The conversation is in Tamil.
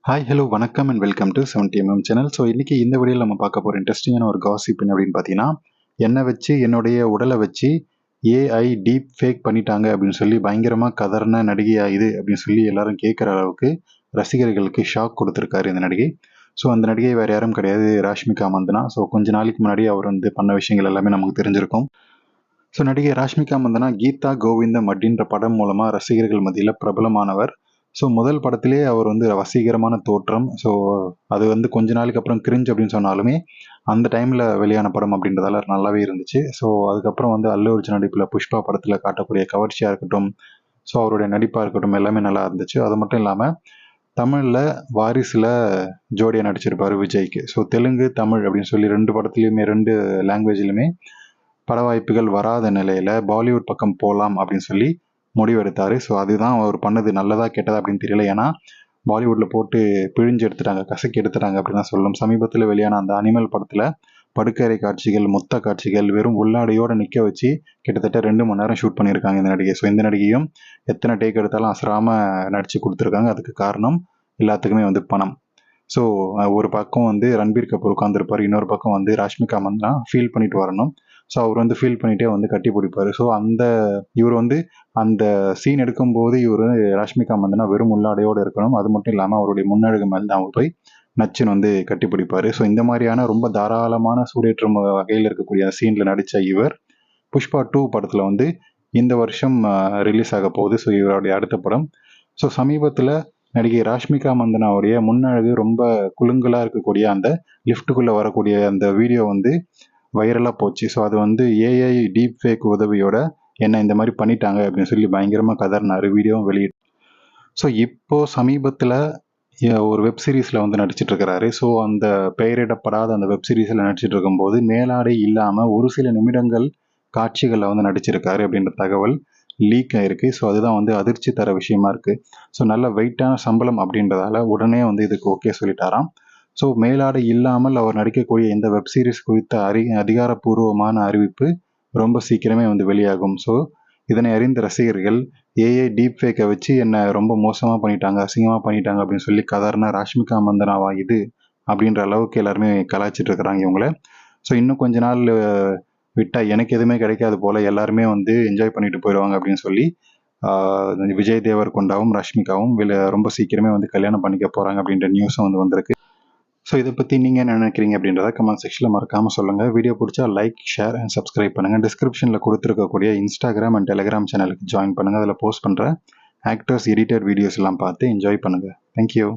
ஹாய் ஹலோ வணக்கம் and welcome to 70mm channel. So இன்றைக்கி இந்த வீடியோவில் நம்ம பார்க்க போகிற இன்ட்ரெஸ்டிங்கான ஒரு காசிப் என்ன அப்படின்னு பார்த்தீங்கன்னா, என்னை வச்சு என்னுடைய உடலை வச்சு ஏஐ டீப் ஃபேக் பண்ணிட்டாங்க அப்படின்னு சொல்லி பயங்கரமாக கதறின நடிகையா இது அப்படின்னு சொல்லி எல்லாரும் கேட்குற அளவுக்கு ரசிகர்களுக்கு ஷாக் கொடுத்துருக்காரு இந்த நடிகை. ஸோ அந்த நடிகை வேறு யாரும் கிடையாது, ராஷ்மிகா மந்தனா. ஸோ கொஞ்ச நாளைக்கு முன்னாடி அவர் பண்ண விஷயங்கள் எல்லாமே நமக்கு தெரிஞ்சிருக்கும். ஸோ நடிகை ராஷ்மிகா மந்தனா கீதா கோவிந்தம் அப்படின்ற படம் மூலமாக ரசிகர்கள் மத்தியில் பிரபலமானவர். ஸோ முதல் படத்திலே அவர் வசீகரமான தோற்றம். ஸோ அது கொஞ்ச நாளைக்கு அப்புறம் கிரிஞ்ச் அப்படின்னு சொன்னாலுமே அந்த டைமில் வெளியான படம் அப்படின்றதால நல்லாவே இருந்துச்சு. ஸோ அதுக்கப்புறம் அல்லு அர்ஜுன் நடிப்பில் புஷ்பா படத்தில் காட்டக்கூடிய கவர்ச்சியாக இருக்கட்டும், ஸோ அவருடைய நடிப்பாக இருக்கட்டும் எல்லாமே நல்லா இருந்துச்சு. அது மட்டும் இல்லாமல் தமிழில் வாரிசில் ஜோடியாக நடிச்சிருப்பார் விஜய்க்கு. ஸோ தெலுங்கு தமிழ் அப்படின்னு சொல்லி ரெண்டு படத்துலையுமே ரெண்டு லாங்குவேஜ்லையுமே பட வாய்ப்புகள் வராத நிலையில் பாலிவுட் பக்கம் போகலாம் அப்படின்னு சொல்லி முடிவெடுத்தார். ஸோ அதுதான் அவர் பண்ணது நல்லதா கெட்டதா அப்படின்னு தெரியல. ஏன்னா பாலிவுட்டில் போட்டு பிழிஞ்சு எடுத்துட்டாங்க, கசக்கி எடுத்துட்டாங்க அப்படின்னு தான் சொல்லணும். சமீபத்தில் வெளியான அந்த அனிமல் படத்தில் படுக்கறை காட்சிகள், மொத்த காட்சிகள் வெறும் உள்ளாடையோடு நிற்க வச்சு கிட்டத்தட்ட 2 மணி நேரம் ஷூட் பண்ணியிருக்காங்க இந்த நடிகை. ஸோ இந்த நடிகையும் எத்தனை டேக் எடுத்தாலும் அசராமல் நடித்து கொடுத்துருக்காங்க. அதுக்கு காரணம் எல்லாத்துக்குமே பணம். ஸோ ஒரு பக்கம் ரன்பீர் கபூர் உட்காந்துருப்பார், இன்னொரு பக்கம் ராஷ்மிகா மந்தனா ஃபீல் பண்ணிட்டு வரணும். ஸோ அவர் ஃபீல் பண்ணிகிட்டே கட்டி பிடிப்பார். ஸோ இவர் அந்த சீன் எடுக்கும்போது இவர் ராஷ்மிகா மந்தனா வெறும் உள்ளாடையோடு இருக்கணும். அது மட்டும் இல்லாமல் அவருடைய முன்னழகு மேலே தான் அவர் போய் நச்சுன்னு கட்டி பிடிப்பார். ஸோ இந்த மாதிரியான ரொம்ப தாராளமான சூடேற்றும் வகையில் இருக்கக்கூடிய சீனில் நடித்த இவர் புஷ்பா 2 படத்தில் இந்த வருஷம் ரிலீஸ் ஆக போகுது. ஸோ இவருடைய அடுத்த படம். ஸோ சமீபத்தில் நடிகை ராஷ்மிகா மந்தனாவுடைய முன்னழகு ரொம்ப குலுங்கலாக இருக்கக்கூடிய அந்த லிஃப்ட்டுக்குள்ளே வரக்கூடிய அந்த வீடியோ வைரலாக போச்சு. ஸோ அது ஏஐ டீப் ஃபேக் உதவியோட என்ன இந்த மாதிரி பண்ணிட்டாங்க அப்படின்னு சொல்லி பயங்கரமாக கதறினார், வீடியோவும் வெளியிட்டு. ஸோ இப்போது சமீபத்தில் ஒரு வெப் சீரிஸில் நடிச்சிட்டு இருக்கிறாரு. ஸோ அந்த பெயரிடப்படாத அந்த வெப் சீரிஸில் நடிச்சிட்டு இருக்கும்போது மேலாடை இல்லாமல் ஒரு சில நிமிடங்கள் காட்சிகளில் நடிச்சிருக்காரு அப்படின்ற தகவல் லீக் ஆகிருக்கு. ஸோ அதுதான் அதிர்ச்சி தர விஷயமா இருக்குது. ஸோ நல்ல வெயிட்டான சம்பளம் அப்படின்றதால உடனே இதுக்கு ஓகே சொல்லிட்டாராம். ஸோ மேலாடை இல்லாமல் அவர் நடிக்கக்கூடிய இந்த வெப் சீரிஸ் குறித்த அதிகாரப்பூர்வமான அறிவிப்பு ரொம்ப சீக்கிரமே வெளியாகும். ஸோ இதனை அறிந்த ரசிகர்கள் ஏஐ டீப் ஃபேக்கை வச்சு என்னை ரொம்ப மோசமாக பண்ணிட்டாங்க, அசிங்கமாக பண்ணிட்டாங்க அப்படின்னு சொல்லி கதறின ராஷ்மிகா மந்தனாவா இது அப்படின்ற அளவுக்கு எல்லாருமே கலாய்ச்சிட்டு இருக்கிறாங்க இவங்கள. ஸோ இன்னும் கொஞ்ச நாள் விட்டால் எனக்கு எதுவுமே கிடைக்காது போல், எல்லாருமே என்ஜாய் பண்ணிட்டு போயிடுவாங்க அப்படின்னு சொல்லி விஜய் தேவர்கொண்டாவும் ராஷ்மிகாவும் ரொம்ப சீக்கிரமே கல்யாணம் பண்ணிக்க போகிறாங்க அப்படின்ற நியூஸும் வந்திருக்கு. ஸோ இதை பற்றி நீங்கள் என்ன நினைக்கிறீங்க அப்படின்றத கமெண்ட் செக்ஷனில் மறக்காமல் சொல்லுங்கள். வீடியோ பிடிச்சா லைக், ஷேர் அண்ட் சப்ஸ்கிரைப் பண்ணுங்கள். டிஸ்கிரிப்ஷனில் கொடுத்துருக்கக்கூடிய இன்ஸ்டாகிராம் அண்ட் டெலிகிராம் சேனலுக்கு ஜாயின் பண்ணுங்கள். அதில் போஸ்ட் பண்ணுற ஆக்டர்ஸ் எடிட்டட் வீடியோஸ் எல்லாம் பார்த்து என்ஜாய் பண்ணுங்கள். தேங்க்யூ.